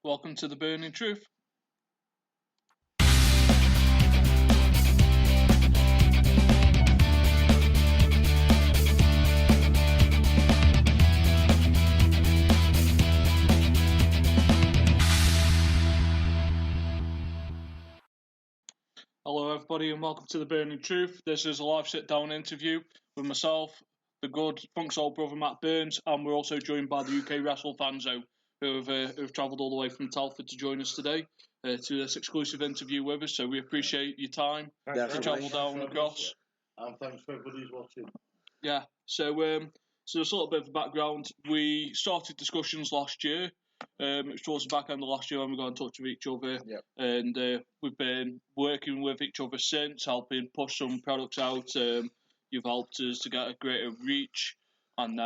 Welcome to the Burning Truth. Hello everybody and welcome to the Burning Truth. This is a live sit-down interview with myself, the good funk soul brother Matt Burns, and we're also joined by the UK Wrestle Fan Zone, who've travelled all the way from Telford to join us today to this exclusive interview with us. So we appreciate your time to travel down across. And thanks for everybody who's watching. Yeah. So just a little bit of background. We started discussions last year. It was towards the back end of last year when we got in touch with each other, and we've been working with each other since, helping push some products out. You've helped us to get a greater reach, and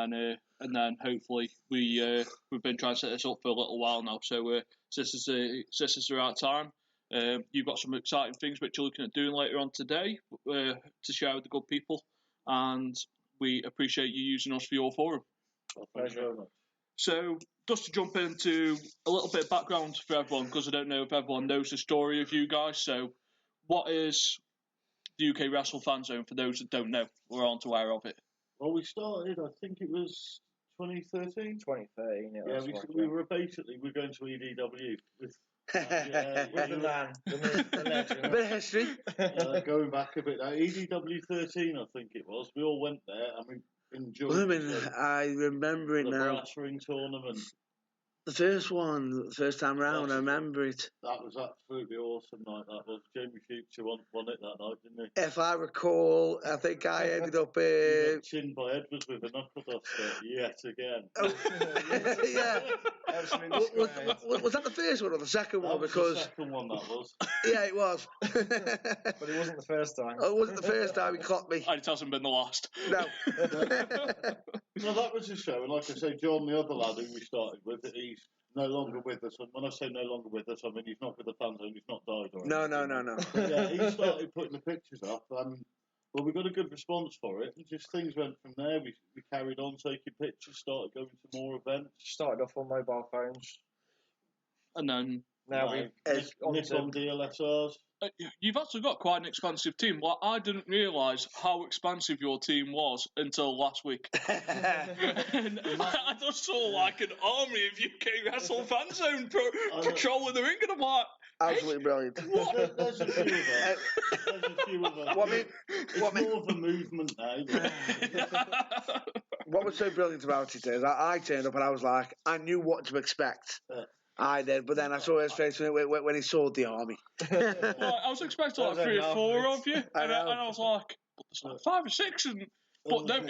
then hopefully we've been trying to set this up for a little while now. So this is the right time. You've got some exciting things which you're looking at doing later on today to share with the good people, and we appreciate you using us for your forum. Pleasure very much. So, just to jump into a little bit of background for everyone, because I don't know if everyone knows the story of you guys. So, what is the UK Wrestle Fan Zone for those that don't know or aren't aware of it? Well, we started, I think it was 2013? 2013, we were going to EDW with the man, the legend. A bit of history. Going back a bit now. EDW 13, I think it was. We all went there and we enjoyed I remember it the now. brass ring tournament. The first time round, I remember it. That was absolutely awesome night, that was. Jamie Future won it that night, didn't he? If I recall, I think I ended up... chinned by Edwards with a knuckle duster yet again. Yeah. Was that the first one or the second one? Because the second one, that was. Yeah, it was. But it wasn't the first time. Oh, it wasn't the first time he caught me. And it hasn't been the last. No. No, that was a show, and like I say, John, the other lad who we started with, he's no longer with us. And when I say no longer with us, I mean he's not with the Fan Zone, he's not died or anything. No. But yeah, he started putting the pictures up, and well, we got a good response for it, and just things went from there. We carried on taking pictures, started going to more events. Started off on mobile phones. And then... Now Nikon DLSRs. You've actually got quite an expansive team. Like, I didn't realise how expansive your team was until last week. And I just saw like an army of UK Wrestle Fan Zone patrolling the ring, and I'm like, absolutely brilliant. There's a few of us. It's more of a movement now. What was so brilliant about it is I turned up and I was like, I knew what to expect. I did, but then I saw his face when he saw the army. Well, I was expecting like 3 or 4 of you, and I was like, it's like 5 or 6, but no,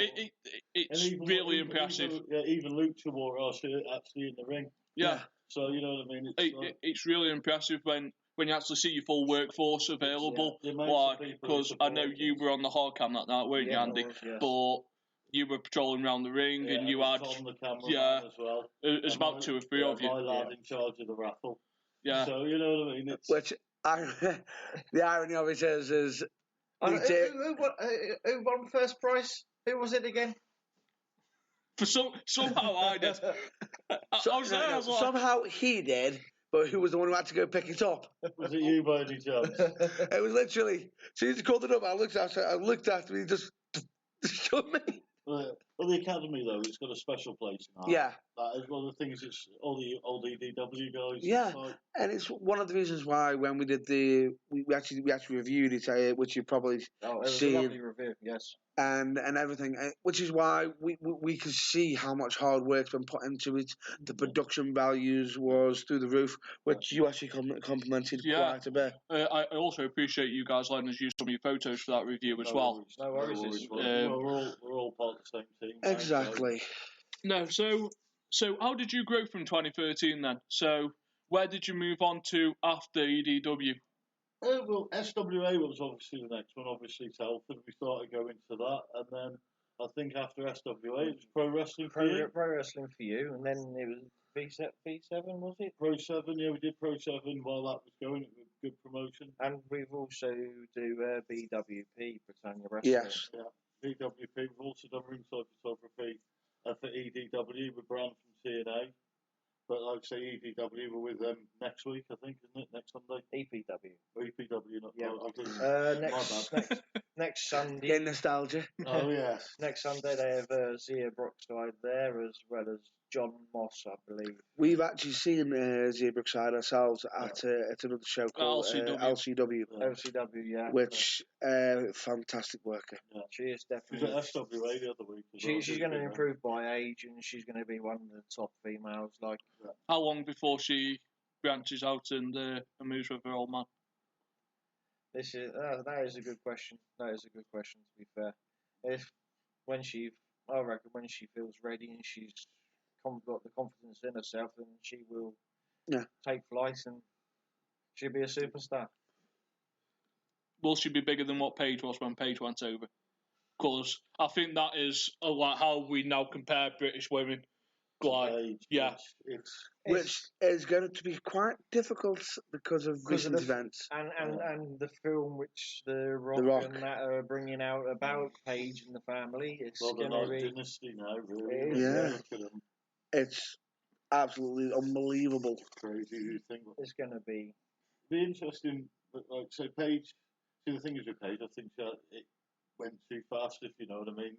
it's really impressive. Even Lucha wore our shirt actually in the ring. Yeah. So you know what I mean. It's really impressive when you actually see your full workforce available. Because I know you were on the hard cam that night, weren't you, Andy? But you were patrolling around the ring, and you had on the camera as well. It was about 2 or 3 of you. My lad in charge of the raffle. Yeah. So you know what I mean. The irony of it is who won first prize? Who was it again? Somehow I did. Somehow he did. But who was the one who had to go pick it up? Was it you by any chance? It was literally. So he called it up. I looked after me. He just showed me. Well, the academy though, it's got a special place in that. Yeah, that is one of the things. It's all the old EDW guys. Yeah, and it's one of the reasons why when we did we actually reviewed it, which you probably it was seen. a lovely review, yes. And everything, which is why we could see how much hard work's been put into it. The production values was through the roof, which you actually complimented quite a bit. I also appreciate you guys letting us use some of your photos for that review as well. No worries. We're all part of the same team. Exactly. Right? No, so how did you grow from 2013 then? So where did you move on to after EDW? Well, SWA was obviously the next one, obviously Telford. We started going to that, and then I think after SWA it was Pro Wrestling for You. Pro Wrestling for You, and then it was V7, was it? Pro 7, yeah, we did Pro 7 while that was going. It was good promotion. And we've also do BWP, Britannia Wrestling. Yes. Yeah, BWP. We've also done ringside photography for EDW with Brand from TNA. But like say EPW, we're with them next week, I think, isn't it? Next Sunday. EPW. Or EPW, not Next Sunday. Getting nostalgia. Oh yes. Next Sunday they have Zia Brookside there, as well as John Moss, I believe. We've actually seen Zia Brookside ourselves at another show called LCW. LCW, yeah. Which fantastic worker. Yeah. She is definitely. She was at SWA the other week. She's going to improve by age, and she's going to be one of the top females. How long before she branches out and moves with her old man? That is a good question. That is a good question, to be fair. I reckon when she feels ready and she's got the confidence in herself, then she will take flight and she'll be a superstar. Will she be bigger than what Paige was when Paige went over? Because I think that is like how we now compare British women. Which is going to be quite difficult because of recent events. And the film which the Rock and that are bringing out about Paige and the family. It's going to be dynasty now, really. Yeah. It's absolutely unbelievable. Crazy thing. It's going to be interesting. But like say Paige, see the thing is with Paige, I think it went too fast. If you know what I mean,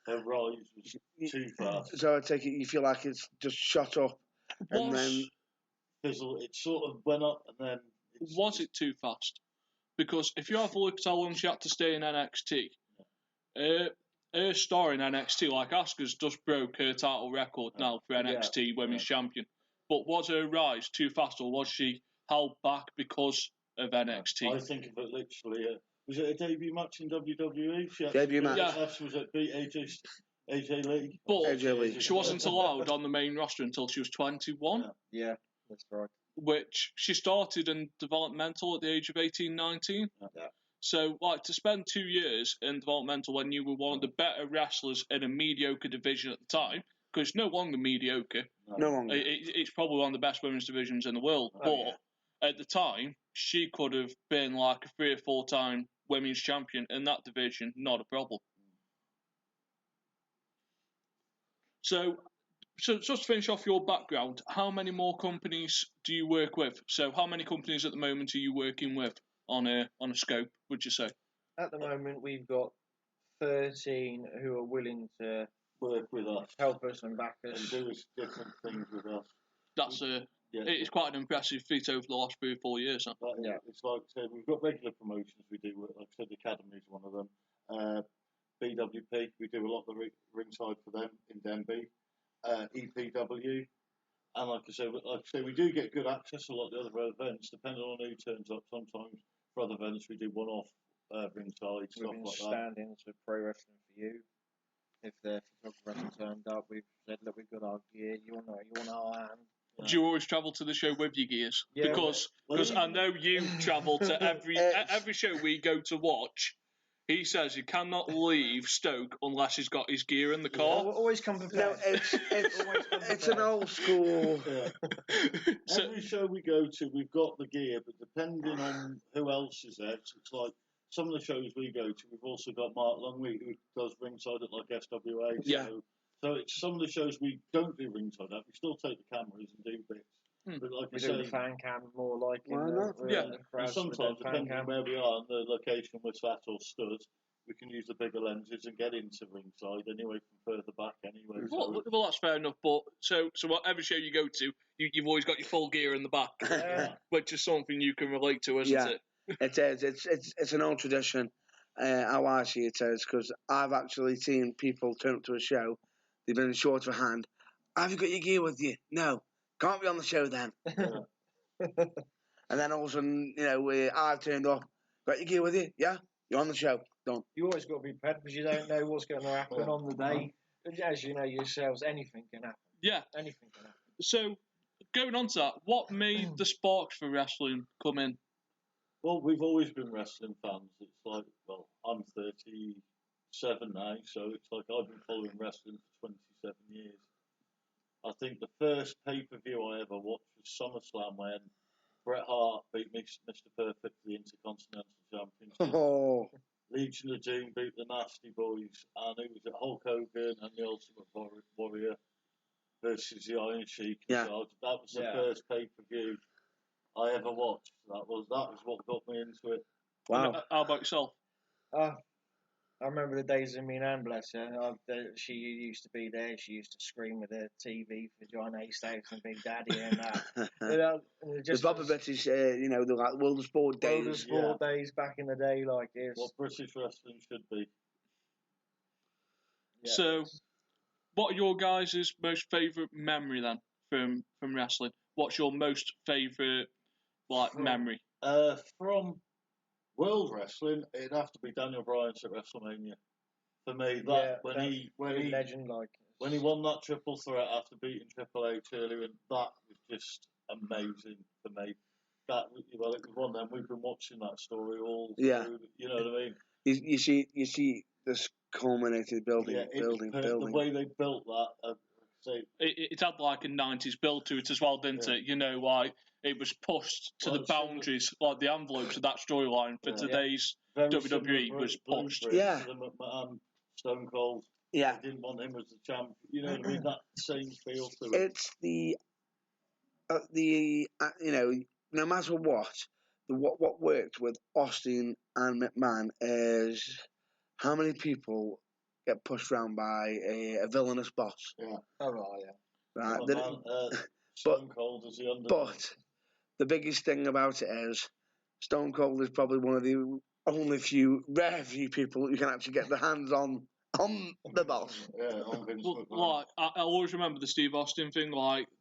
her rise was too fast. So I take it you feel like it's just shot up and then fizzle. It sort of went up and then. Was it too fast? Because if you have a look at how long she had to stay in NXT, her star in NXT, like Asuka's, just broke her title record now for NXT Women's Champion. But was her rise too fast, or was she held back because of NXT? I think of it literally. Was it a debut match in WWE? Debut match. She was at AJ Lee. But she wasn't allowed on the main roster until she was 21. Yeah, that's right. Which she started in developmental at the age of 18, 19. Yeah. So, to spend 2 years in developmental when you were one of the better wrestlers in a mediocre division at the time, because it's no longer mediocre. No longer. It's probably one of the best women's divisions in the world. At the time, she could have been like a 3 or 4 time women's champion in that division, not a problem. So just to finish off your background, how many more companies do you work with? So how many companies at the moment are you working with on a scope, would you say? At the moment, we've got 13 who are willing to work with us, help us and back us, and do different things with us. That's it's quite an impressive feat over the last 3 or 4 years. Huh? It's like I said, we've got regular promotions we do. Like I said, the Academy is one of them. BWP, we do a lot of the ringside for them in Denby. EPW, and like I say, we do get good access to a lot of the other events, depending on who turns up. Sometimes for other events, we do one-off ringside stuff like that. Stand-ins for Pro Wrestling for You. If the photographer hasn't turned up, we've said, look, we've got our gear. You want our hand? Do you always travel to the show with your gears? Yeah, because I know you travel to every show we go to watch. He says he cannot leave Stoke unless he's got his gear in the car. Always come prepared. No, it's an old school. Every show we go to, we've got the gear, but depending on who else is there, it's like some of the shows we go to, we've also got Mark Longley who does ringside at like SWA. Yeah. So it's some of the shows we don't do ringside at. We still take the cameras and do bits. But like we do the fan cam more like Why not? And sometimes, depending on where we are and the location we're sat or stood, we can use the bigger lenses and get into ringside anyway from further back anyway. Well, that's fair enough. But so whatever show you go to, you've always got your full gear in the back, which is something you can relate to, isn't it? It is. It's an old tradition. How I see it is, because I've actually seen people turn up to a show, they've been short of a hand. Have you got your gear with you? No. Can't be on the show then. And then all of a sudden, I've turned up. Got your gear with you? Yeah? You're on the show. Done. You always got to be prepared because you don't know what's going to happen on the day. As you know yourselves, anything can happen. Yeah. Anything can happen. So, going on to that, what made the sparks for wrestling come in? Well, we've always been wrestling fans. It's like, I'm 37 now, so it's like I've been following wrestling for 27 years. I think the first pay-per-view I ever watched was SummerSlam when Bret Hart beat Mr. Perfect for the Intercontinental Championship. Oh. Legion of Doom beat the Nasty Boys, and it was at Hulk Hogan and the Ultimate Warrior versus the Iron Sheik. Yeah. So that was the first pay-per-view I ever watched. That was what got me into it. Wow. How about yourself? I remember the days of me and Anne, bless her. She used to be there. She used to scream at the TV for John A. Stokes and Big Daddy and that. The proper British, the like World of Sport days. World of Sport days back in the day, like this. What British wrestling should be. Yeah. So, what are your guys' most favourite memory then from wrestling? What's your most favourite memory? From World Wrestling, it'd have to be Daniel Bryan's at WrestleMania. For me, when he legend, when he won that triple threat after beating Triple H earlier, and that was just amazing for me. It was one of them. We've been watching that story all through. You know what I mean? You see this culminated building. The way they built that. It had like a 90s build to it as well, didn't it? It was pushed to the boundaries, like the envelopes of that storyline for today's WWE was pushed. Yeah. To the McMahon, Stone Cold. Yeah. They didn't want him as the champ. You know what I mean? That same feel to it. It's no matter what worked with Austin and McMahon is how many people get pushed around by a villainous boss. Yeah. Right. Stone Cold is the underdog. But the biggest thing about it is Stone Cold is probably one of the only rare few people who can actually get their hands on the boss. Yeah, on Vince McMahon. I always remember the Steve Austin thing,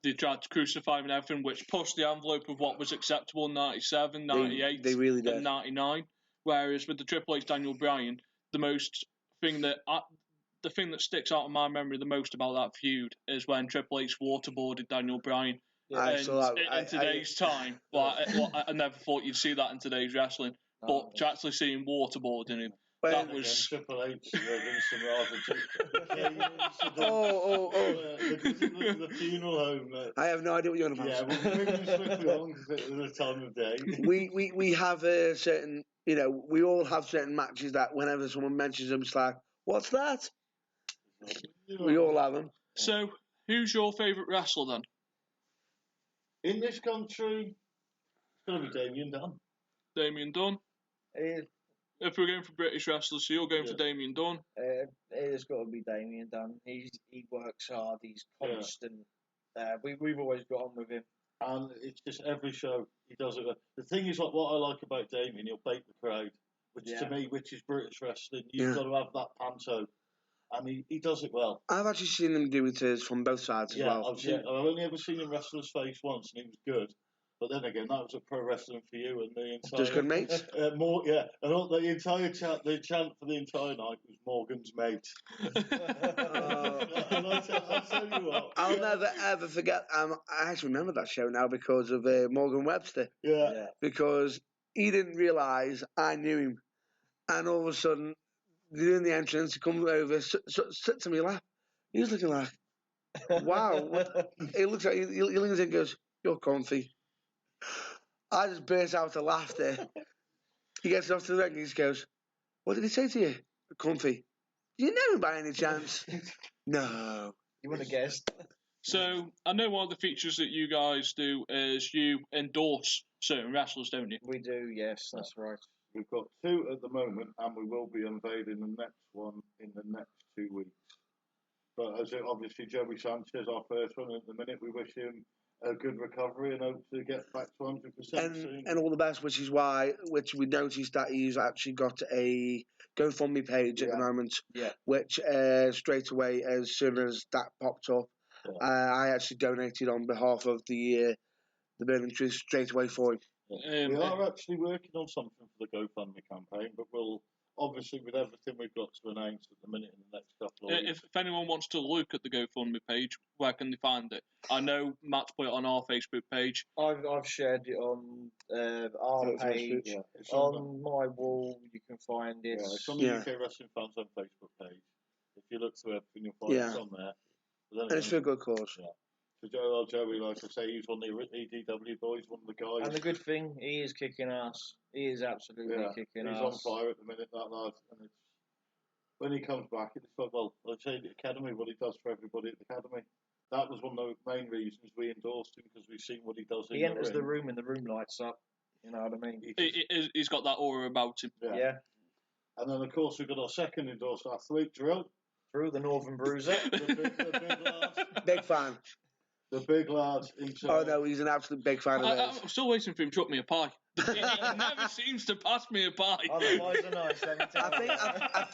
they tried to crucify him and everything, which pushed the envelope of what was acceptable in 97, 98, they really did. and 99. Whereas with the Triple H Daniel Bryan, the thing that sticks out in my memory the most about that feud is when Triple H waterboarded Daniel Bryan. Yeah, in today's time, I never thought you'd see that in today's wrestling. But to actually see him waterboarding him, that was Triple H against the funeral home. I have no idea what you're on about. Yeah, we're moving swiftly on because it was the time of day. We have a certain, we all have certain matches that whenever someone mentions them, it's like, what's that? We all have them. So, who's your favourite wrestler then? In this country, it's going to be Damien Dunn. Damien Dunn? If we're going for British wrestlers, so you're going for Damien Dunn? It's got to be Damien Dunn. He works hard, he's constant. We've always got on with him. And it's just every show he does it. The thing is, what I like about Damien, he'll bait the crowd, which is British wrestling. You've got to have that panto. And he does it well. I've actually seen him do it from both sides as well. I've only ever seen him wrestle his face once, and he was good. But then again, that was a pro wrestling for you, and the entire just good mates. And the entire the chant for the entire night was Morgan's mate. And I'll tell you what, I'll never ever forget. I actually remember that show now because of Morgan Webster. Yeah. Because he didn't realise I knew him, and all of a sudden, during the entrance, he comes over, sits on my lap. He was looking like, wow. He looks like he leans in and goes, "You're comfy." I just burst out of laughter. He gets off the ring and he just goes, "What did he say to you?" "Comfy." "Do you know him by any chance?" "No." You would have guessed. So, I know one of the features that you guys do is you endorse certain wrestlers, don't you? We do, yes, that's right. We've got 2 at the moment, and we will be unveiling the next one in the next 2 weeks. But obviously, Joey Sanchez, our first one at the minute, we wish him a good recovery and hope to get back to 100% soon. And all the best, which we noticed that he's actually got a GoFundMe page at the moment, which straight away, as soon as that popped up, I actually donated on behalf of the Burning Tree straight away for him. We are actually working on something for the GoFundMe campaign, but we'll obviously, with everything we've got to announce at the minute in the next couple of weeks. If anyone wants to look at the GoFundMe page, where can they find it? I know Matt's put it on our Facebook page. I've shared it on our page. Yeah. On my wall, you can find it. Yeah, it's on the UK Wrestling Fans on Facebook page. If you look through everything, you'll find it on there. And it's for a good cause. Yeah. Joey, like I say, he's one of the EDW boys, one of the guys. And the good thing, he is kicking ass. He is absolutely kicking ass. He's on fire at the minute, that lad. And when he comes back, it's like, well, I'll say the academy, what he does for everybody at the academy. that was one of the main reasons we endorsed him, because we've seen what he does. He enters the room and the room lights up. You know what I mean? He's got that aura about him. Yeah. And then, of course, we've got our second endorser last week, Drill. Drew, the Northern Bruiser. the big lad. Big fan. The big lad himself. Oh, no, he's an absolute big fan of his. I'm still waiting for him to chuck me a pie. He never seems to pass me a pie. Oh, the pies are nice, let me tell you. I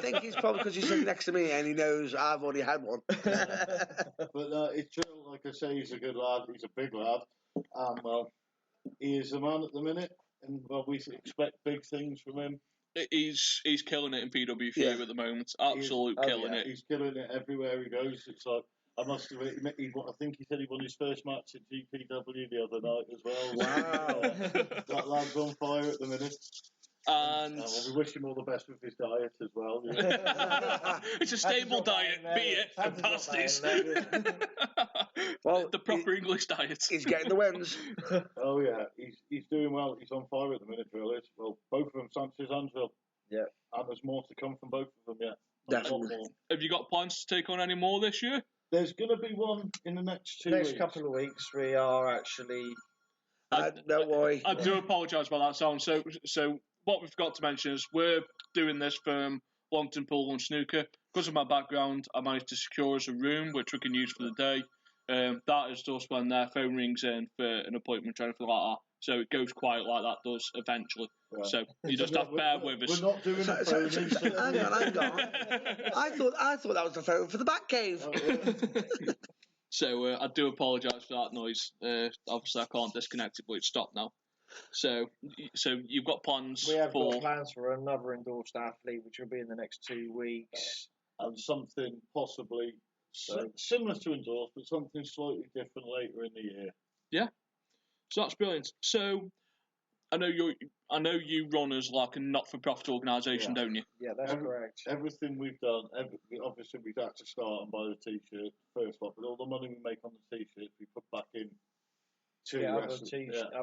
think it's probably because he's sitting next to me and he knows I've already had one. But it's Drill, like I say, he's a good lad. He's a big lad. And, well, he is the man at the minute. And, well, we expect big things from him. He's killing it in PWF at the moment. Absolute killing it. He's killing it everywhere he goes. It's like, I think he said he won his first match at GPW the other night as well. Wow. That lad's on fire at the minute. And we wish him all the best with his diet as well. It's a stable diet, be it and pasties. Well, the proper English diet. He's getting the wins. Oh yeah, he's doing well. He's on fire at the minute, Drill is. Well, both of them, Sanchez and Drill. Yeah. And there's more to come from both of them yet. Definitely. Have you got plans to take on any more this year? There's going to be one in the next 2 weeks. Next couple of weeks, we are actually. Don't worry. I do apologise about that sound. So what we've got to mention is we're doing this from Longton Pool and Snooker. Because of my background, I managed to secure us a room which we can use for the day. That is just when their phone rings in for an appointment or anything like that. So it goes quiet like that does eventually. Right. So you just have to bear with us. We're not doing the phone. Hang on. I thought that was the phone for the back cave. So I do apologise for that noise. Obviously, I can't disconnect it, but it's stopped now. So you've got plans. We have got plans for another endorsed athlete, which will be in the next 2 weeks, and something possibly similar to endorse, but something slightly different later in the year. Yeah. So that's brilliant. So I know you run as like a not-for-profit organisation, don't you? Yeah, that's correct. Everything we've done, obviously we've had to start and buy the t-shirt first off, but all the money we make on the t-shirts we put back in to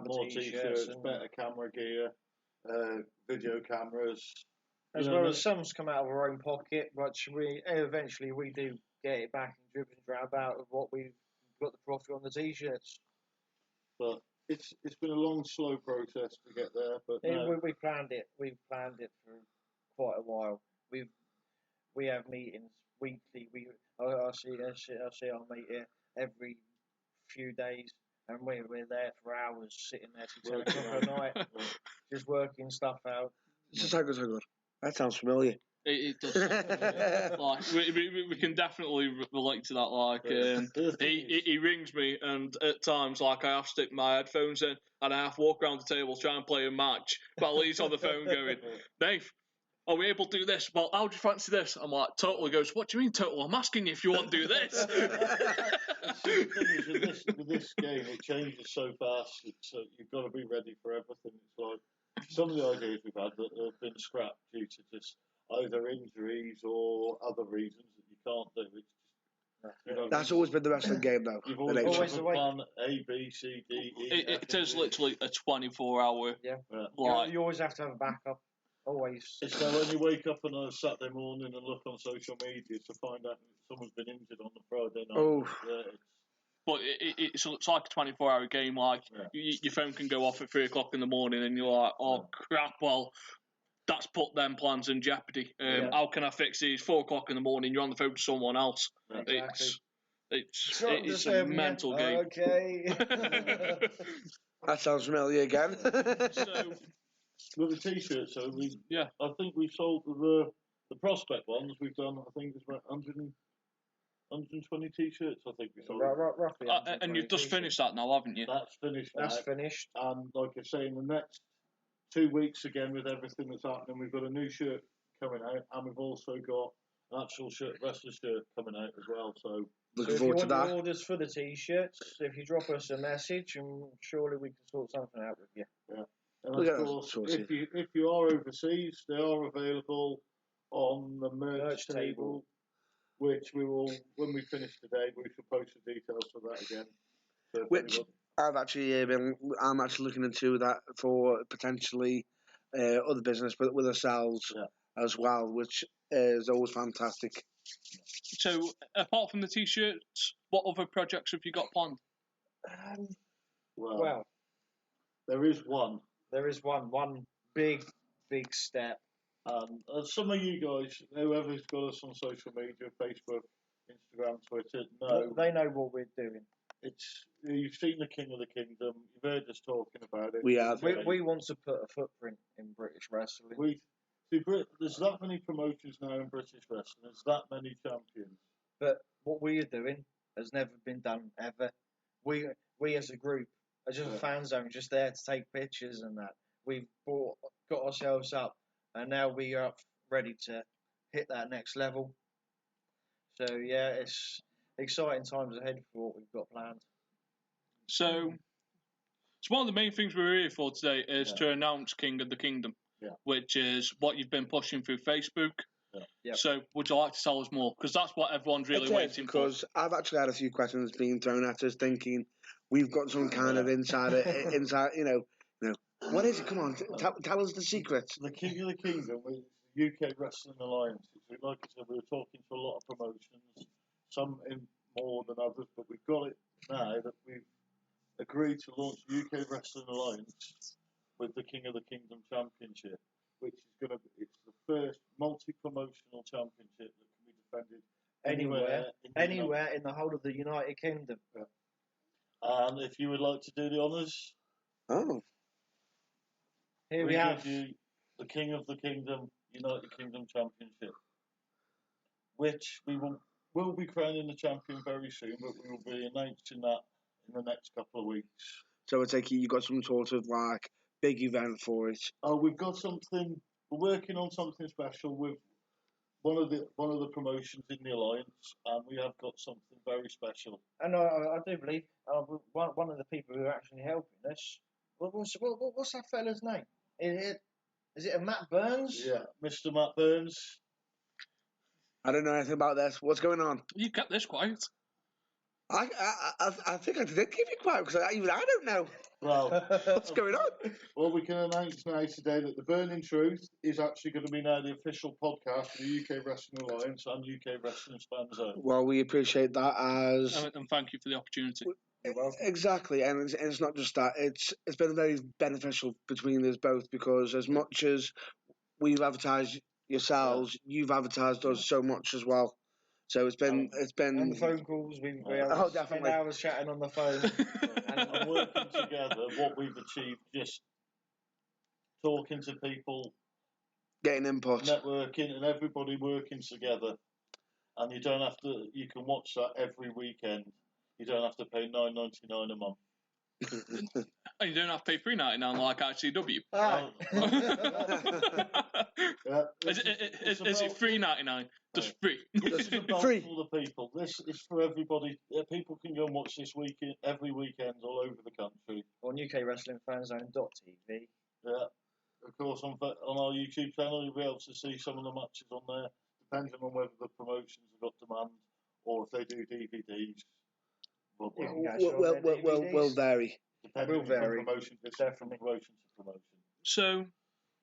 more t-shirts, better camera gear, video cameras. As well as some's come out of our own pocket, but eventually we do get it back and drib and drab out of what we've got the profit on the t-shirts. But it's been a long, slow process to get there. But we planned it. We've planned it for quite a while. We have meetings weekly. I see our mate here every few days, and we're there for hours, sitting there till 10 o'clock at night, just working stuff out. So good. That sounds familiar. It does. Like, we can definitely relate to that. Like, he rings me, and at times, like, I have to stick my headphones in, and I have to walk around the table try and play a match, while he's on the phone going, Dave, are we able to do this? Well, how do you fancy this? I'm like, Total. He goes, what do you mean, Total? I'm asking you if you want to do this. The thing is, with this game, it changes so fast. You've got to be ready for everything. It's like some of the ideas we've had that have been scrapped due to just either injuries or other reasons that you can't do. That's always been the wrestling game, though. You've always a plan A, B, C, D, E. It is literally a 24-hour. Yeah. Like, you always have to have a backup. Always. So when you wake up on a Saturday morning and look on social media to find out if someone's been injured on the Friday night. But it's like a 24-hour game. Like, your phone can go off at 3 o'clock in the morning, and you're like, oh crap! Well, that's put them plans in jeopardy. How can I fix these? 4 o'clock in the morning, you're on the phone to someone else. Exactly. It's a mental game. Okay. That sounds familiar again. So, with the t-shirts, I think we've sold the prospect ones. We've done, I think it's about 120 t-shirts. I think we sold. Roughly. And you've just finished that now, haven't you? That's finished. That's finished. And like I say, in the next 2 weeks again, with everything that's happening, we've got a new shirt coming out, and we've also got an actual wrestler shirt coming out as well. So looking forward to that. If you want orders for the t-shirts, if you drop us a message, and surely we can sort something out with you. Yeah. And of course, if you are overseas, they are available on the merch table, which we will, when we finish today, we shall post the details for that again. So which I'm actually looking into that for potentially other business, but with ourselves as well, which is always fantastic. So, apart from the T-shirts, what other projects have you got planned? Well, there is one. there is one big step. Some of you guys, whoever's got us on social media, Facebook, Instagram, Twitter, know They know what we're doing. You've seen the King of the Kingdom. You've heard us talking about it. We have. We want to put a footprint in British wrestling. There's that many promotions now in British wrestling. There's that many champions. But what we are doing has never been done ever. We as a group are just a fan zone, just there to take pictures and that. We've got ourselves up, and now we are ready to hit that next level. So yeah, it's exciting times ahead for what we've got planned. So one of the main things we're here for today is to announce King of the Kingdom, which is what you've been pushing through Facebook. Yep. So would you like to tell us more? Because that's what everyone's really waiting for. Because I've actually had a few questions being thrown at us, thinking we've got some kind of inside, what is it? Come on, tell us the secret. The King of the Kingdom is the UK Wrestling Alliance. Like I said, we were talking to a lot of promotions, some in more than others, but we've got it now that we've agreed to launch the UK Wrestling Alliance with the King of the Kingdom Championship, which is it's the first multi-promotional championship that can be defended anywhere in the whole of the United Kingdom. Yeah. And if you would like to do the honours, here we have give you the King of the Kingdom United Kingdom Championship, which we will be crowning the champion very soon, but we will be announcing that in the next couple of weeks. So I take it you got some sort of like big event for it. Oh, we've got something. We're working on something special with one of the promotions in the alliance, and we have got something very special. And I do believe one of the people who are actually helping us. What's that fella's name? Is it a Matt Burns? Yeah, Mr. Matt Burns. I don't know anything about this. What's going on? You kept this quiet. I think I did keep it quiet because I don't know. Well, what's going on? Well, we can announce now today that The Burning Truth is actually going to be now the official podcast for the UK Wrestling Alliance and UK Wrestling Fan Zone. Well, we appreciate that and thank you for the opportunity. Exactly, and it's not just that. It's been very beneficial between us both because as much as we've advertised yourselves, you've advertised us so much as well. So it's been and the phone calls. We spent hours chatting on the phone and working together. What we've achieved, just talking to people, getting input, networking, and everybody working together. And you don't have to. You can watch that every weekend. You don't have to pay $9.99 a month. And you don't have to pay $3.99 like ICW. Is it $3.99? Just free. This is about free for the people. This is for everybody. People can go and watch this weekend, every weekend, all over the country. On UKWrestlingFanZone.tv. Yeah, of course, on our YouTube channel, you'll be able to see some of the matches on there, depending on whether the promotions have got demand or if they do DVDs. Will vary. Depending from promotion to promotion. So,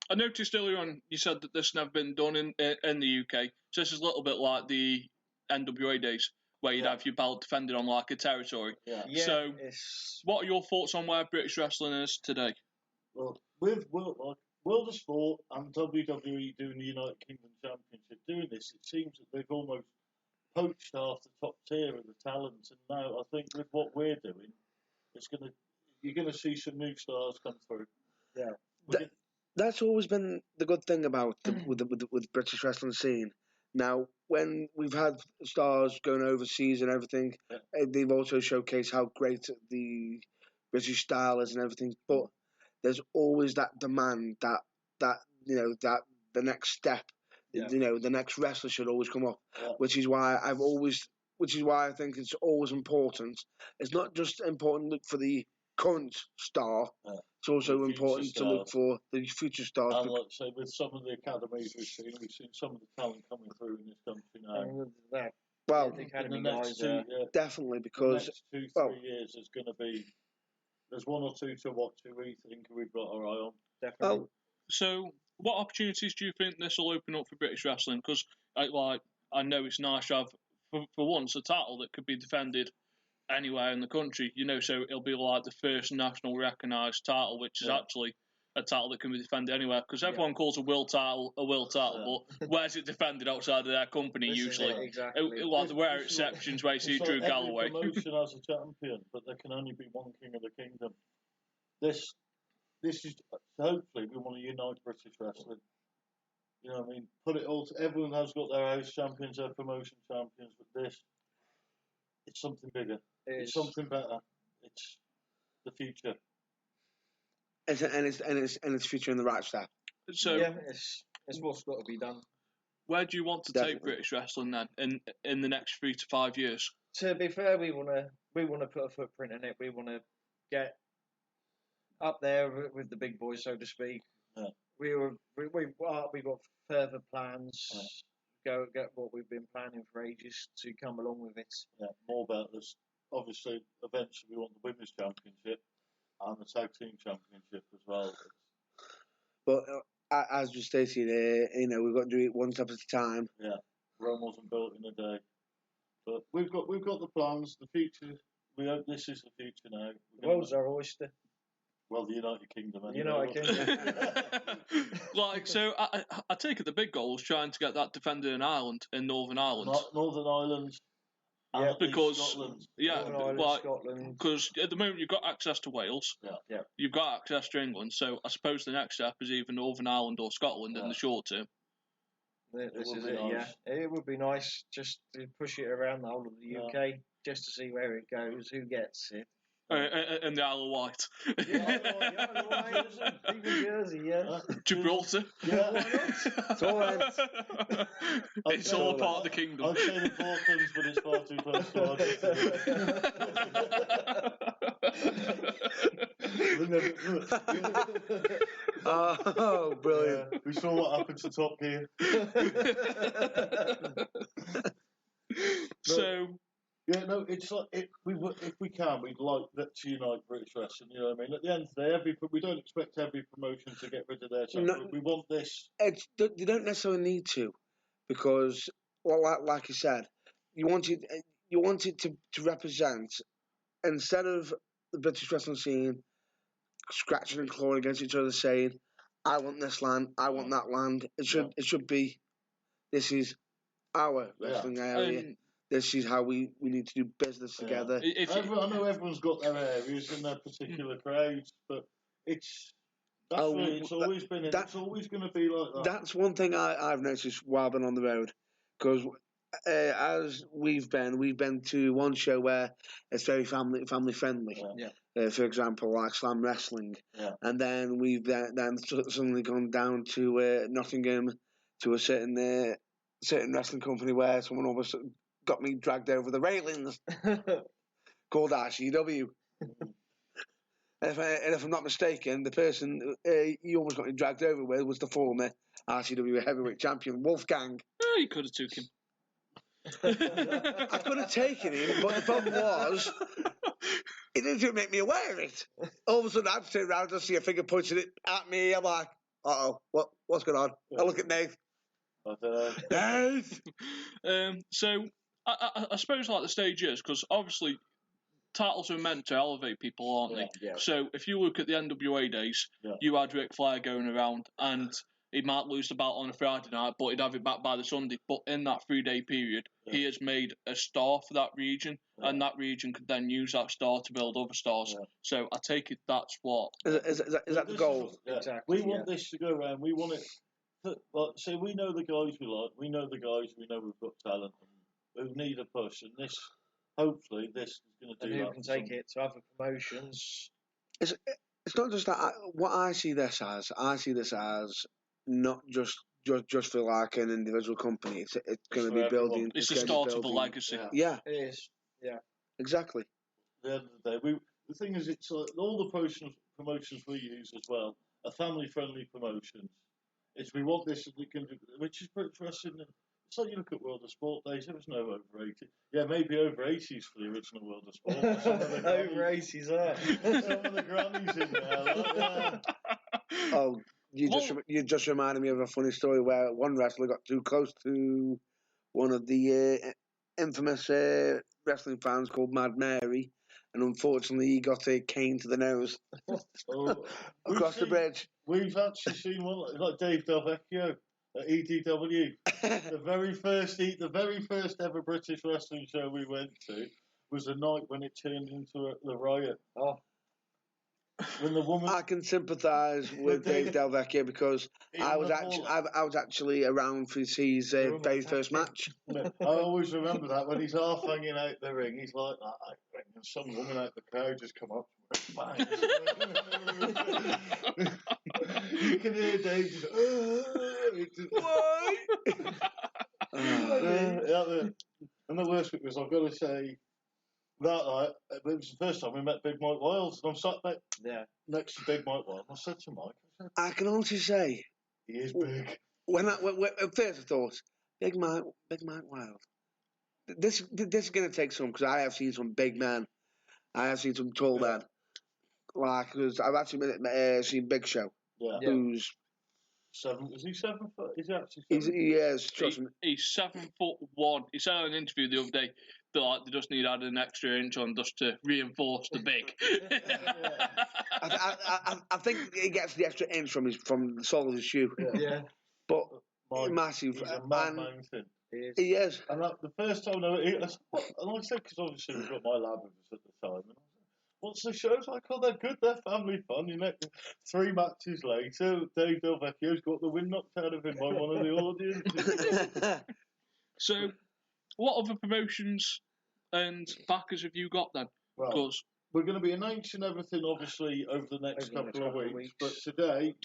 I noticed earlier on you said that this has never been done in the UK. So this is a little bit like the NWA days, where you'd have your belt defended on like a territory. Yeah. So, what are your thoughts on where British wrestling is today? Well, with World of Sport and WWE doing the United Kingdom Championship, doing this, it seems that they've almost poached half the top tier of the talent. And now I think with what we're doing, you're gonna see some new stars come through. Yeah. That's always been the good thing about with British wrestling scene. Now, when we've had stars going overseas and everything, they've also showcased how great the British style is and everything. But there's always that demand that the next step, the next wrestler should always come up, which is why I think it's always important. It's not just important to look for the current star. It's also important to look for the future stars. And like say, with some of the academies we've seen some of the talent coming through in this country now. Well, in the next definitely, because the next 2-3 years there's one or two to watch who we think we've got our eye on. Definitely. So, what opportunities do you think this will open up for British wrestling? Because, like, I know it's nice to have, for once, a title that could be defended anywhere in the country. So it'll be like the first national recognised title, which is actually a title that can be defended anywhere. Because everyone calls a world title, but where's it defended outside of their company usually? Exactly. Like the rare exceptions where you see Drew Galloway. Every promotion has a champion, but there can only be one king of the kingdom. This is hopefully we want to unite British wrestling. You know what I mean? Put it all. Everyone has got their house champions, their promotion champions, but it's something bigger. It's something better. It's the future. It's future in the right step. So it's what's got to be done. Where do you want to take British wrestling then in the next 3 to 5 years? To be fair, we want to put a footprint in it. We want to get up there with the big boys, so to speak. Yeah. We've got further plans. Go get what we've been planning for ages to come along with it. Yeah, more about this. Obviously, eventually we want the women's championship and the tag team championship as well. But as we stated, we've got to do it one step at a time. Yeah, Rome wasn't built in a day. But we've got the plans, the future. We hope this is the future now. The world's our oyster. Well, the United Kingdom. Anyway. United Kingdom. So I take it the big goal is trying to get that defended in Ireland, in Northern Ireland. Northern Ireland. Yeah, because Scotland. Scotland. Because at the moment you've got access to Wales. Yeah. You've got access to England. So I suppose the next step is either Northern Ireland or Scotland in the short term. This is it. Nice. Yeah, it would be nice just to push it around the whole of the UK, just to see where it goes, who gets it. And the Isle of Wight. Isle of Wight, even Jersey, yeah. Gibraltar. Yeah. It's all right. It's all part of the kingdom. I'd say the Falklands, but it's far too close to Oh, brilliant. Yeah, we saw what happened to Top Gear. So... Yeah, no, it's like if we can, we'd like that to unite British wrestling. You know what I mean? At the end of the day, we don't expect every promotion to get rid of their champion. We want this. You don't necessarily need to, because, well, like you said, you want it to represent, instead of the British wrestling scene scratching and clawing against each other, saying, "I want this land, I want that land." It should be, this is our wrestling area. This is how we need to do business together. I know everyone's got their areas and their particular crowds, but it's always been. It's always going to be like that. That's one thing I've noticed while I've been on the road, because as we've been to one show where it's very family friendly. Yeah. For example, like Slam Wrestling, and then we've then suddenly gone down to Nottingham to a certain wrestling company where someone almost got me dragged over the railings, called RCW. And if I'm not mistaken, the person you almost got me dragged over with was the former RCW heavyweight champion, Wolfgang. Oh, you could have took him. I could have taken him, but the problem was, he didn't make me aware of it. All of a sudden, I'd turn around and see a finger pointing it at me. I'm like, what's going on? I look at Nate. Nate! So, I suppose like the stage is, because obviously titles are meant to elevate people, aren't they? Yeah. So if you look at the NWA days, you had Ric Flair going around, and he might lose the belt on a Friday night, but he'd have it back by the Sunday. But in that 3-day period, he has made a star for that region, and that region could then use that star to build other stars. So I take it that's what... Is that the goal? Exactly. We want this to go around. We want it... So we know the guys we like. We know the guys we know we've got talent. Who need a push, and this, hopefully, this is going to do that. And who can take it to other promotions? It's not just that. What I see this as not just for like an individual company. It's going to be building. It's the start of a legacy. Yeah, it is. Yeah, exactly. At the end of the day, the thing is, it's like all the promotions we use as well are family-friendly promotions. We want this, which is British wrestling. It's like you look at World of Sport days, there was no over 80. Yeah, maybe over 80s for the original World of Sport. Over 80s, some of the grannies in there. Oh, you just reminded me of a funny story where one wrestler got too close to one of the infamous wrestling fans called Mad Mary, and unfortunately he got a cane to the nose across the bridge. We've actually seen one like Dave Del Vecchio at EDW. the very first ever British wrestling show we went to was the night when it turned into the riot. Oh. When the woman, I can sympathise with Dave Del Vecchio because I was actually around for his very first match. I always remember that when he's half hanging out the ring, he's like that, and some woman out the crowd just come up to him, you can hear Dave just, and the worst bit was, I've got to say, that it was the first time we met Big Mike Wiles, and I'm sat next to Big Mike Wiles, and I said to Mike, I can honestly say, he is big. When at first I thought, Big Mike Wiles. This is going to take some, because I have seen some big men. I have seen some tall men. Like, cause I've actually seen Big Show. Yeah. Who's 7? Is he 7 foot? Is he actually 7 foot? He is. Trust me. He's 7'1". He said in an interview the other day that they just need to add an extra inch on just to reinforce the big. I think he gets the extra inch from the sole of his shoe. Yeah. But massive. He's a mad mountain. He is. And the first time and like I said, because obviously we've got my lad with us at the time. And what's the show's like? Oh, they're good. They're family fun. You know, 3 matches later, Dave Del Vecchio's got the wind knocked out of him by one of the audience. So, what other promotions and backers have you got then? Well, we're going to be announcing everything, obviously, over the next couple of weeks. But today,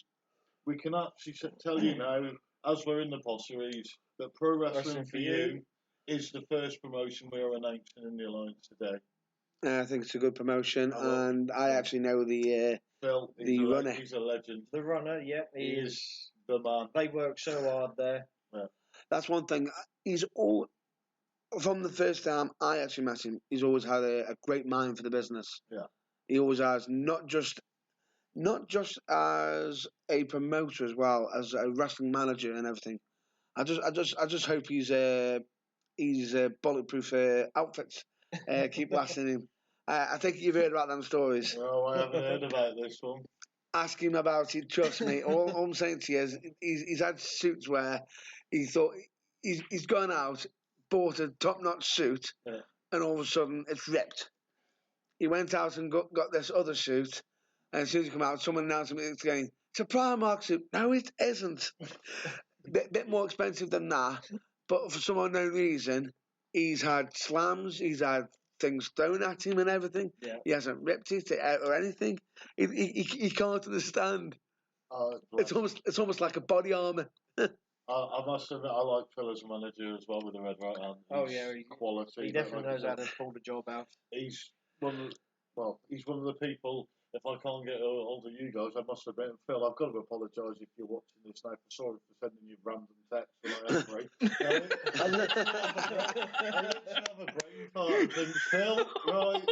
we can actually tell you now, as we're in the potteries, that Pro Wrestling for You is the first promotion we are announcing in the Alliance today. I think it's a good promotion, and I actually know the Phil, runner. He's a legend. The runner, yeah, he is the man. They work so hard there. Yeah. That's one thing. He's all from the first time I actually met him. He's always had a great mind for the business. Yeah, he always has, not just as a promoter as well as a wrestling manager and everything. I just hope he's bulletproof outfits keep lasting him. I think you've heard about them stories. No, I haven't heard about this one. Ask him about it. Trust me. All I'm saying to you is he's had suits where he thought he's gone out, bought a top-notch suit, and all of a sudden it's ripped. He went out and got this other suit, and as soon as he came out, someone announced him it's going, it's a Primark suit. No, it isn't. Bit more expensive than that, but for some unknown reason, he's had slams, he's had things thrown at him and everything. Yeah. He hasn't ripped it or anything. He can't understand. It's almost like a body armour. I must admit, I like Phil as a manager as well with the red right hand. He's quality. He definitely knows how to pull the job out. He's one of the people. If I can't get hold of you guys, I must admit, Phil, I've got to apologise if you're watching this now. Sorry for sending you random texts when I have break. I literally have a brain fart and think, Phil, right?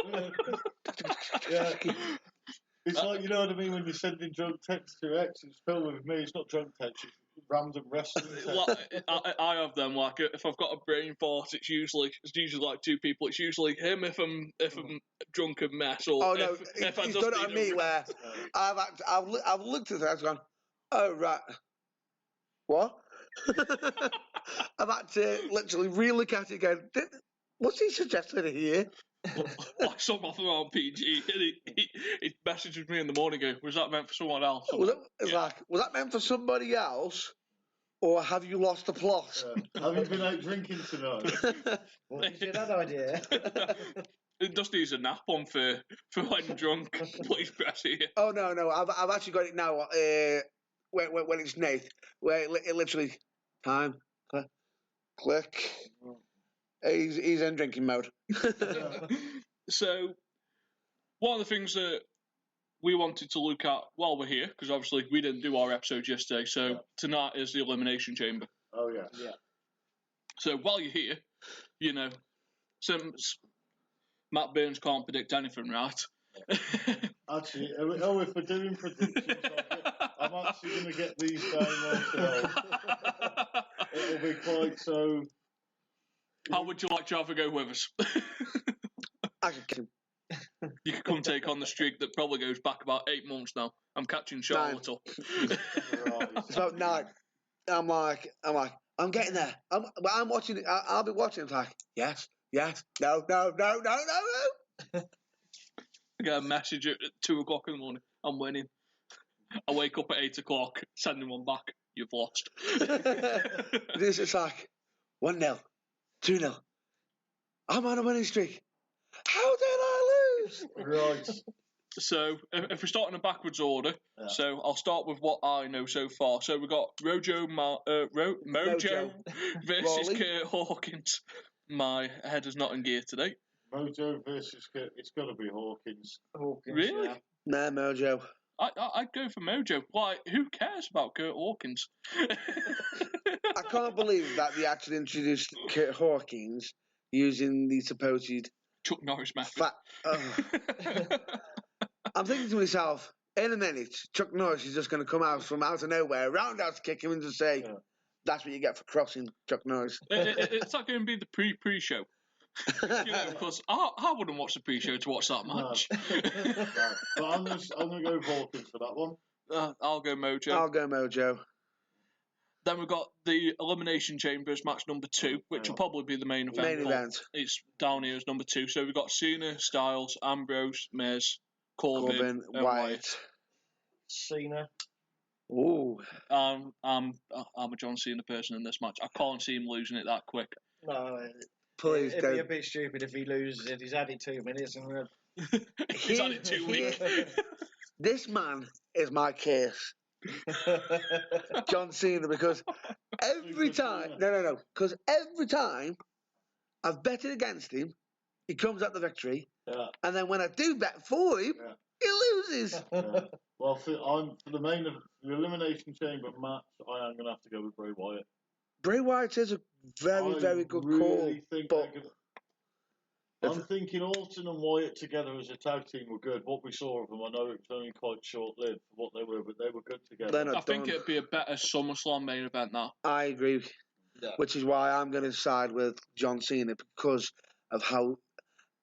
Yeah. It's like, you know what I mean, when you're sending drunk texts to your ex, it's Phil with me, it's not drunk text, it's random wrestling text. I have them, like, if I've got a brain fart, it's usually like 2 people. It's usually him if I'm drunk and mess, or if I he's just done it on me where I've looked at that and gone, oh, right. What? I've had to literally re-look at it and go, what's he suggesting here? Like some off around PG, and he messages me in the morning going, was that meant for someone else? Like, was that meant for somebody else, or have you lost the plot? Have you been out drinking tonight? What did you that idea? It just needs a nap on for when drunk. Please press here. Oh no! I've actually got it now. When it's Nate, where it literally time click. He's in drinking mode. So, one of the things that we wanted to look at while we're here, because obviously we didn't do our episode yesterday, so tonight is the Elimination Chamber. Oh, yeah. So, while you're here, you know, since Matt Burns can't predict anything right. Actually, if we're doing predictions, I'm actually going to get these down myself. It'll be quite so... How would you like to have a go with us? I could kick him. You could come take on the streak that probably goes back about 8 months now. I'm catching Charlotte up. It's about 9. I'm like, I'm getting there. I'm watching it. I'll be watching. It's like, yes, no. I get a message at 2 o'clock in the morning. I'm winning. I wake up at 8 o'clock, sending one back. You've lost. This is like 1-0, 2-0. I'm on a winning streak. How did I lose? Right. So, if we start in a backwards order, so I'll start with what I know so far. So we've got Mojo versus Kurt Hawkins. My head is not in gear today. Mojo versus Kurt. It's got to be Hawkins. Really? Yeah. Nah, Mojo. I'd go for Mojo. Like, who cares about Kurt Hawkins? I can't believe that they actually introduced Kurt Hawkins using the supposed Chuck Norris method. I'm thinking to myself, in a minute, Chuck Norris is just going to come out from out of nowhere, roundhouse kick him and just say, that's what you get for crossing Chuck Norris. It's not going to be the pre-show. Because I wouldn't watch the pre-show to watch that match. No. But I'm going to go with Hawkins for that one. I'll go Mojo. I'll go Mojo. Then we've got the Elimination Chambers match number 2, which will probably be the main event. It's down here as number 2. So we've got Cena, Styles, Ambrose, Miz, Corbin and Wyatt. Cena. Ooh. I'm a John Cena person in this match. I can't see him losing it that quick. No. Please It'd be a bit stupid if he loses it. He's had it 2 minutes and He's had it 2 weeks. This man is my case. John Cena, because every time because every time I've betted against him, he comes out the victory, and then when I do bet for him, he loses. Well, for the Elimination Chamber match, I am going to have to go with Bray Wyatt. Bray Wyatt is a very good call, but I'm thinking Orton and Wyatt together as a tag team were good. What we saw of them, I know it was only quite short-lived for what they were, but they were good together. I think it'd be a better SummerSlam main event now. I agree, which is why I'm going to side with John Cena, because of how,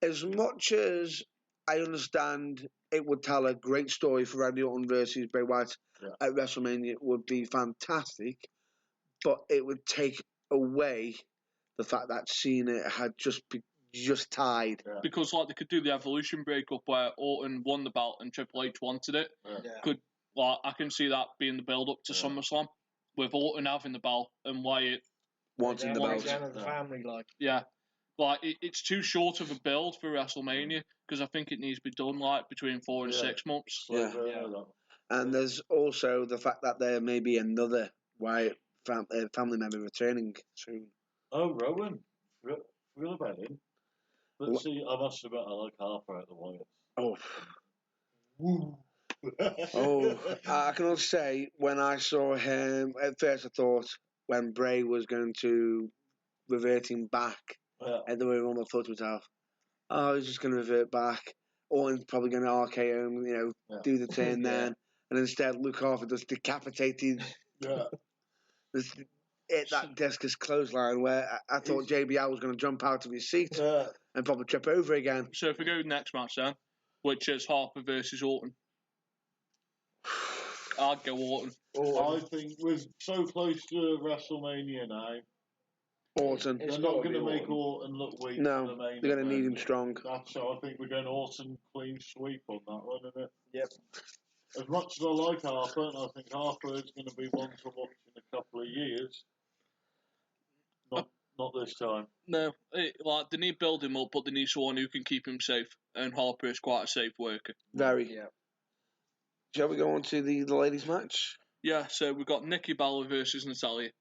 as much as I understand it would tell a great story for Randy Orton versus Bray Wyatt at WrestleMania, it would be fantastic, but it would take away the fact that Cena had just tied. Yeah. Because like they could do the Evolution breakup where Orton won the belt and Triple H wanted it. Yeah. I can see that being the build up to SummerSlam with Orton having the belt and Wyatt wanting the belt. The family, it's too short of a build for WrestleMania because I think it needs to be done between 4 and 6 months. And there's also the fact that there may be another Wyatt family member returning soon. Oh, Rowan. Forgot about him. But see, I must admit, I like Harper at the Wyatts. I can also say, when I saw him, at first I thought when Bray was going to revert him back at the Royal Rumble, I thought to myself, he's just going to revert back. Orton's probably going to RKO him, do the turn then. And instead, Luke Harper just decapitated. That discus clothesline where I thought JBL was going to jump out of his seat and probably trip over again. So if we go to the next match then, which is Harper versus Orton, I'd go Orton. I think we're so close to WrestleMania now. Orton. They're not going to make Orton look weak. No, they're going to need him strong. So I think we're going Orton clean sweep on that one, isn't it? Yep. As much as I like Harper, and I think Harper is going to be one to watch in a couple of years. Not this time. No, they need to build him up, but they need someone who can keep him safe. And Harper is quite a safe worker. Very. Yeah. Shall we go on to the ladies' match? Yeah, so we've got Nikki Bella versus Natalya.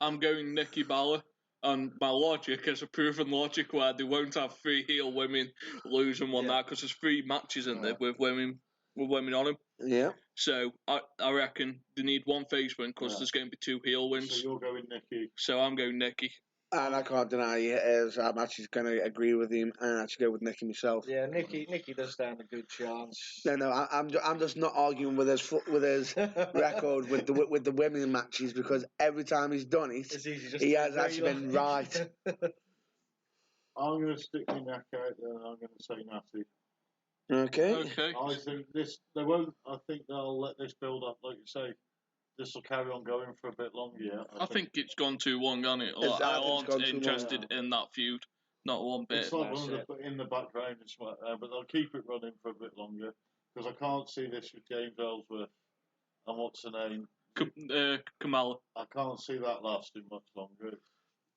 I'm going Nikki Bella, and my logic is a proven logic where they won't have 3 heel women lose and won that because there's 3 matches in there with women on them. Yeah. So I reckon they need 1 face win because there's going to be 2 heel wins. So you're going Nikki. So I'm going Nikki. And I can't deny it, as I'm actually going to agree with him and actually go with Nicky myself. Yeah, Nicky does stand a good chance. No, I'm just not arguing with his record with the women matches, because every time he's done it, he has actually been right. I'm going to stick my neck out there, and I'm going to say Natty. Okay. I think they won't. I think they'll let this build up, like you say. This will carry on going for a bit longer. Yeah, I think it's gone too long, hasn't it? It's- I I think it's aren't gone too interested in that feud. Not one bit. It's like one of the in the background, but they'll keep it running for a bit longer, because I can't see this with James Ellsworth and what's her name, Kamala. I can't see that lasting much longer.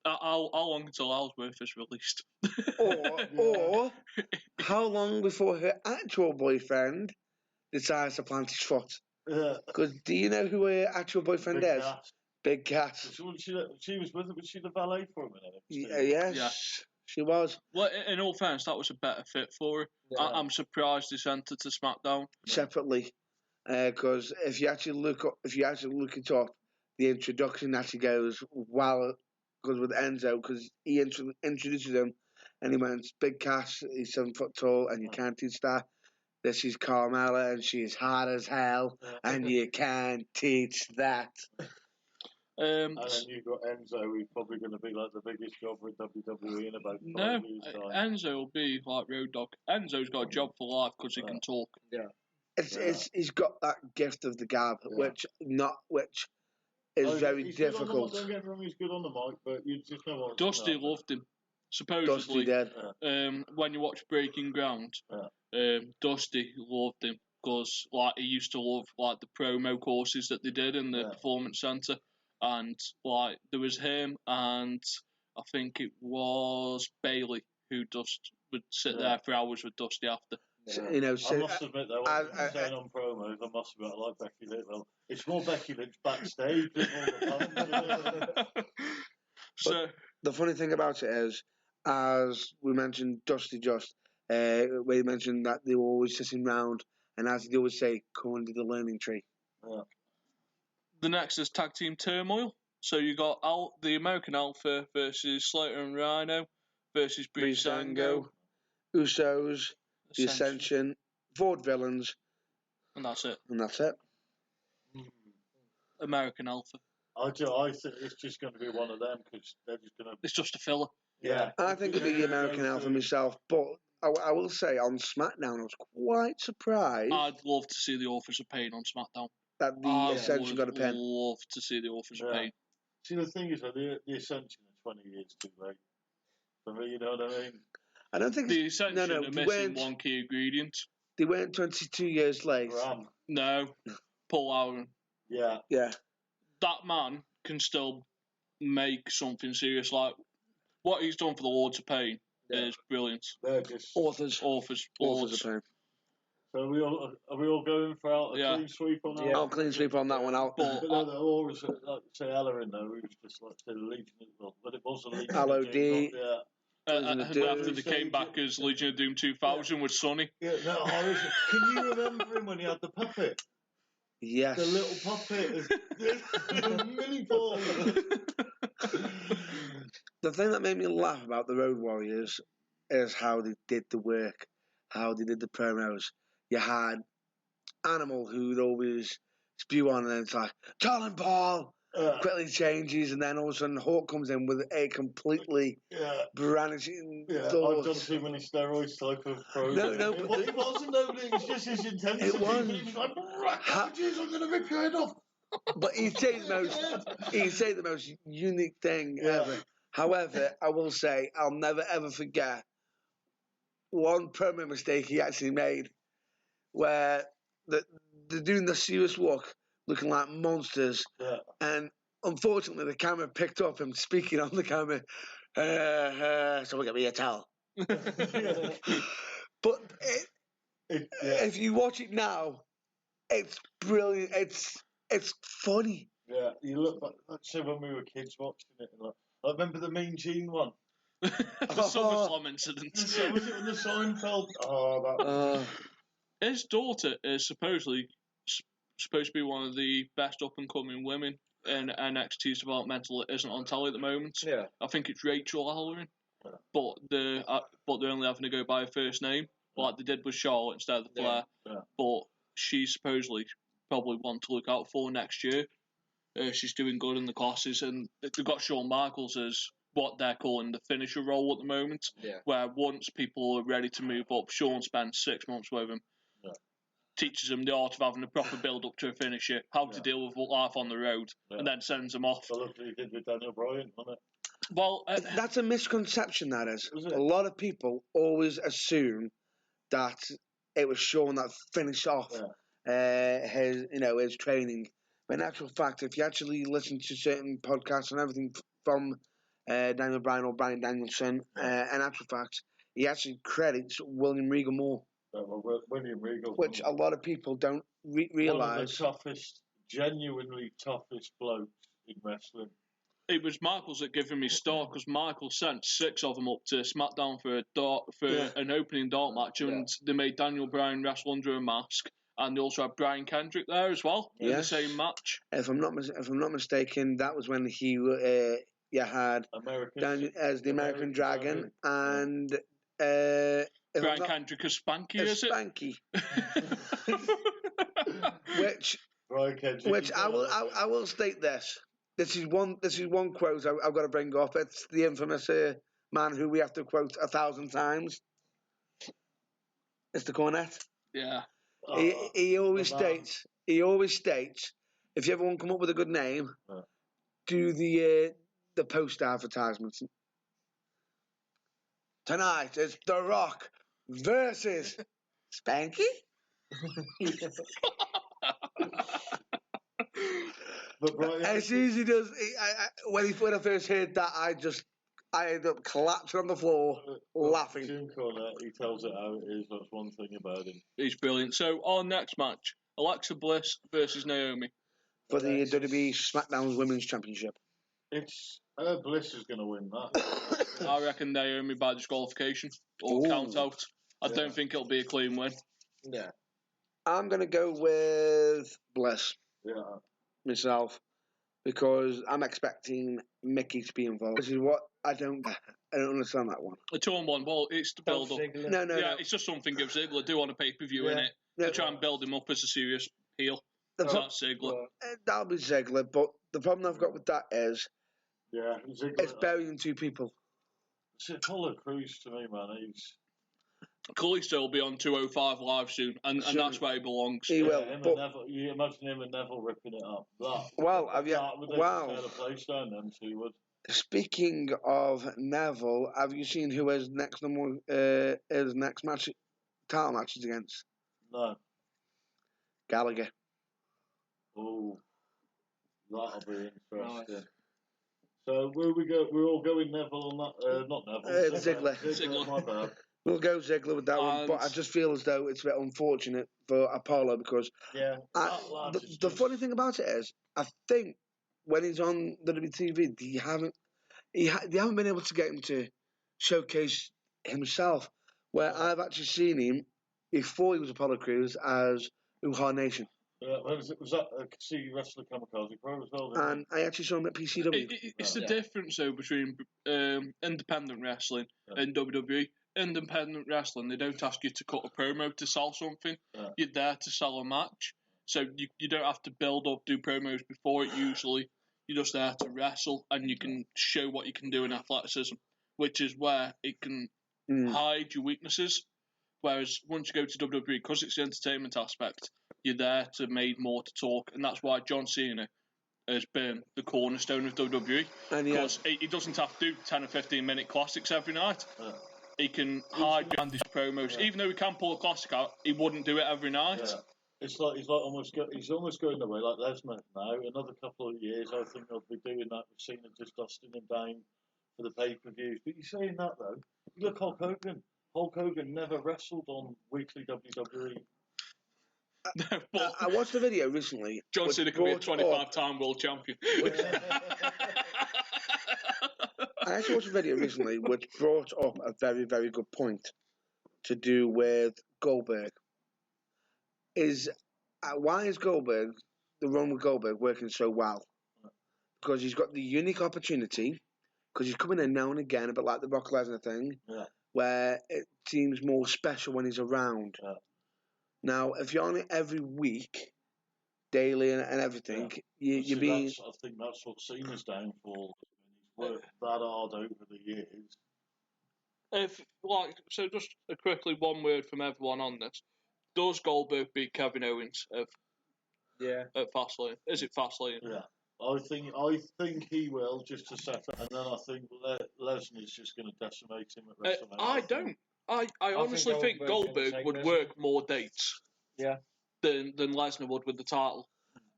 How long until Ellsworth is released? Or how long before her actual boyfriend decides to plant his foot? Yeah. Because do you know who her actual boyfriend Big is? Cass. Big Cass. She was with him. Was she the valet for him in NXT? Yes, Yeah. she was. Well, in all fairness, that was a better fit for her. Yeah. I'm surprised they sent her to SmackDown Separately, because if you actually look it up, the introduction actually goes because with Enzo, because he introduces him, and he went, "Big Cass, he's 7 foot tall, and you can't teach that. This is Carmella, and she's hard as hell, and you can't teach that." And then you've got Enzo, who's probably going to be like the biggest jobber in WWE in about 5 years' time. Enzo will be like Road Dogg. Enzo's got a job for life because he can talk. Yeah. He's got that gift of the gab, which is very difficult. Don't get me wrong, he's good on the mic, but you just know what. Dusty loved him. Supposedly, Dusty did. When you watch Breaking Ground, Dusty loved him because like he used to love like the promo courses that they did in the performance center, and like there was him and I think it was Bailey who just would sit there for hours with Dusty after. Yeah. I must admit though, when I saying on promos, I must admit I like Becky Lynch. Well, it's more Becky Lynch backstage than all the time. So the funny thing about it is, as we mentioned, Dusty we mentioned that they were always sitting round, and as they always say, come under the learning tree. Yeah. The next is Tag Team Turmoil. So you got the American Alpha versus Slater and Rhino versus Breezango, Usos, the Ascension, Vaudevillains, and that's it. American Alpha. I think it's just going to be one of them because they're just going to. It's just a filler. Yeah. I think it'd be the American Alpha myself, but I will say on SmackDown I was quite surprised. I'd love to see the Authors of Pain on SmackDown. That the Ascension got a pin. I'd love to see the Authors of Pain. See, the thing is, the Ascension are 20 years too late. For me, you know what I mean? I don't think the Ascension are missing one key ingredient. They weren't 22 years late. No, Paul Aaron. Yeah. That man can still make something serious. Like what he's done for the Lords of Pain is brilliant. They're just Authors of Pain. So are we all going for a clean sweep on that? I'll clean sweep on that one out. But they're always like say Ella in there, who's just like the Legion of but it was a Legion of Doom. After they came back as Legion of Doom 2000 with Sonny. Yeah, no, can you remember him when he had the puppet? Yes. The little puppet. The mini ball. The thing that made me laugh about the Road Warriors is how they did the work, how they did the promos. You had Animal who'd always spew on, and then it's like, Colin Paul! Quickly changes, and then all of a sudden Hawk comes in with a completely brandishing thought. I've done too many steroids type of promo. No, it wasn't though, it was just his intensity. It was. He was like, jeez, I'm going to rip your head off. But he'd say the most unique thing ever. However, I will say, I'll never ever forget one promo mistake he actually made, where they're doing the serious walk, looking like monsters, and unfortunately the camera picked up him speaking on the camera. Someone get me a towel. But if you watch it now, it's brilliant. It's funny. Yeah, you look back. Let's say when we were kids watching it, and I remember the Mean Gene one. The SummerSlam incident. Was it when the Seinfeld? His daughter is supposed to be one of the best up and coming women in NXT's developmental isn't on telly at the moment. Yeah. I think it's Rachel Halloran, but they're only having to go by her first name, like they did with Charlotte instead of Flair. Yeah. But she's supposedly probably one to look out for next year. She's doing good in the classes, and they've got Shawn Michaels as what they're calling the finisher role at the moment, where once people are ready to move up, Shawn spends 6 months with them, teaches them the art of having a proper build-up to a finisher, how to deal with life on the road, and then sends them off. So look what he did with Daniel Bryan, wasn't it? Well, that's a misconception, that is. it? A lot of people always assume that it was Shawn that finished off his training. But in actual fact, if you actually listen to certain podcasts and everything from Daniel Bryan or Bryan Danielson, in actual fact, he actually credits William Regal more. William Regal. Which a lot of people don't realise. One of the toughest, genuinely toughest blokes in wrestling. It was Michaels that gave him his start, because Michaels sent 6 of them up to SmackDown for an opening dark match, and they made Daniel Bryan wrestle under a mask, and they also had Brian Kendrick there as well in the same match. If I'm not mistaken, that was when he had Daniel as the American Dragon and Brian Kendrick as Spanky, is it? Spanky. which I will state this. This is one quote I've got to bring up. It's the infamous man who we have to quote 1,000 times. Mr. Cornette. Yeah. He always states, if you ever want to come up with a good name, do the post advertisements. Tonight it's The Rock versus Spanky. But Brian, as soon as he does, when I first heard that, I ended up collapsing on the floor, laughing. Jim Cornette, he tells it how it is. That's one thing about him. He's brilliant. So our next match, Alexa Bliss versus Naomi for the WWE SmackDown Women's Championship. It's Bliss is going to win that. I reckon Naomi by disqualification or count out. I don't think it'll be a clean win. Yeah. I'm going to go with Bliss. Yeah. Myself, because I'm expecting Mickey to be involved. This is what I don't understand that one. A torn one. Well, it's to build up. No. It's just something give Ziggler do on a pay-per-view, innit? To try and build him up as a serious heel. That's Ziggler. That'll be Ziggler, but the problem I've got with that is Ziggler, it's burying 2 people. It's Apollo Crews to me, man. Kalisto will be on 205 Live soon, and that's where he belongs. He will. But you imagine him and Neville ripping it up. Speaking of Neville, have you seen who his next match, title match is against? No. Gallagher. Oh, that'll be interesting. Nice. So will we go? We're all going Neville on that. Not Neville. Ziggler. My bad. We'll go Ziggler with that one, but I just feel as though it's a bit unfortunate for Apollo because the funny thing about it is, I think when he's on the WTV, they haven't been able to get him to showcase himself. Where I've actually seen him before he was Apollo Crews as Uhaa Nation. Was that see Wrestler Kamikaze Pro as well? And I actually saw him at PCW. It's the difference though between independent wrestling and WWE. Independent wrestling, they don't ask you to cut a promo to sell something. You're there to sell a match, so you don't have to build up, do promos before it. Usually, you're just there to wrestle, and you can show what you can do in athleticism, which is where it can hide your weaknesses. Whereas once you go to WWE, because it's the entertainment aspect, you're there to make more to talk, and that's why John Cena has been the cornerstone of WWE, because he doesn't have to do 10 or 15 minute classics every night. He can hide behind his promos. Even though he can pull a classic out, he wouldn't do it every night. Yeah. It's like he's almost going away like Lesnar now. Another couple of years, I think they'll be doing that. We've seen him just dusting him down for the pay-per-views. But you're saying that though. Look, Hulk Hogan. Hulk Hogan never wrestled on weekly WWE. No, but I watched a video recently. John Cena could be a 25-time world champion. I actually watched a video recently which brought up a very, very good point to do with Goldberg. Why is Goldberg, the run with Goldberg, working so well? because he's got the unique opportunity, because he's coming in now and again, a bit like the Brock Lesnar thing, where it seems more special when he's around. Yeah. Now, if you're on it every week, daily and everything, you're being... I think that's what Cena's downfall. He's worked that hard over the years. So just quickly, one word from everyone on this. Does Goldberg beat Kevin Owens at Fastlane? Is it Fastlane? Yeah. I think he will, just to set it, and then I think Lesnar's just going to decimate him at WrestleMania. I don't. I honestly think Goldberg would work more dates than Lesnar would with the title.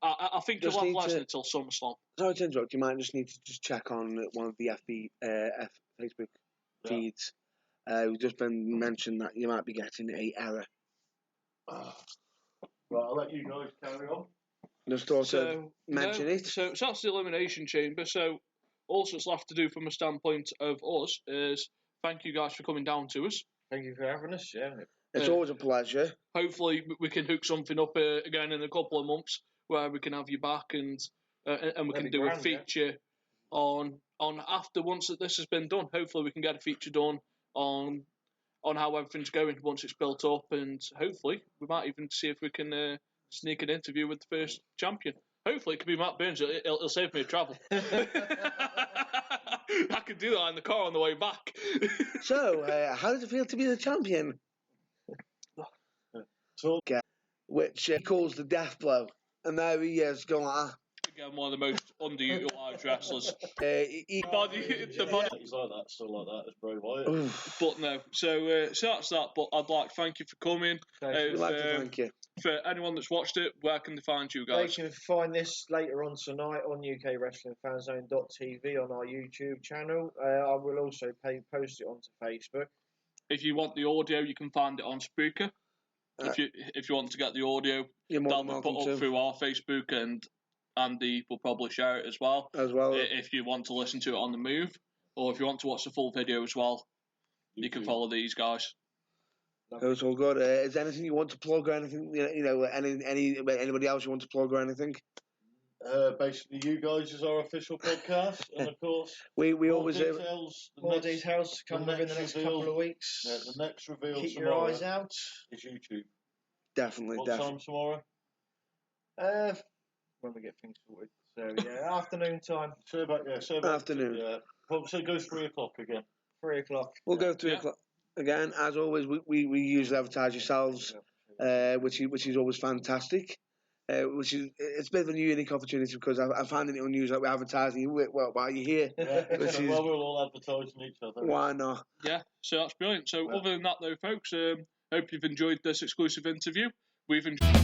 I think he'll have Lesnar until SummerSlam. Sorry to interrupt, you might just need to just check on one of the Facebook feeds. We've just been mentioned that you might be getting an error. Right, I'll let you guys carry on. Just also mention it. So that's the Elimination Chamber. So all that's left to do from a standpoint of us is thank you guys for coming down to us. Thank you for having us. Yeah, it's always a pleasure. Hopefully we can hook something up again in a couple of months where we can have you back and we can do a feature on after once that this has been done. Hopefully we can get a feature done on how everything's going once it's built up, and hopefully we might even see if we can sneak an interview with the first champion. Hopefully it could be Matt Burns. It'll save me travel. I could do that in the car on the way back. So, how does it feel to be the champion? Which he calls the death blow. And there he is, going like that. Again, one of the most underutilised wrestlers. He's like that, still like that, as Bray Wyatt. But no, so that's that. But I'd like to thank you for coming. We'd like to thank you. For anyone that's watched it, where can they find you guys? They can find this later on tonight on UKWrestlingFanzone.tv on our YouTube channel. I will also post it onto Facebook. If you want the audio, you can find it on Spreaker. If you want to get the audio, that'll be put up through our Facebook, and Andy will probably share it as well. If you want to listen to it on the move, or if you want to watch the full video as well, you can follow these guys. It's all good. Is there anything you want to plug or anything? Anybody else you want to plug or anything? Basically, you guys is our official podcast, and of course, we always more details come within the next couple of weeks. Yeah, the next reveal. Keep your eyes out. Is YouTube. Definitely. What time tomorrow? When we get things sorted. So yeah, afternoon time. Afternoon. Yeah. So go 3 o'clock again. 3 o'clock. We'll go 3 o'clock again. As always, we usually advertise yourselves, which is always fantastic. It's a bit of a unique opportunity because I find it unusual that we're advertising you while you're here. Yeah, well, we're all advertising each other. Why not? Yeah, so that's brilliant. So other than that though, folks, hope you've enjoyed this exclusive interview. We've enjoyed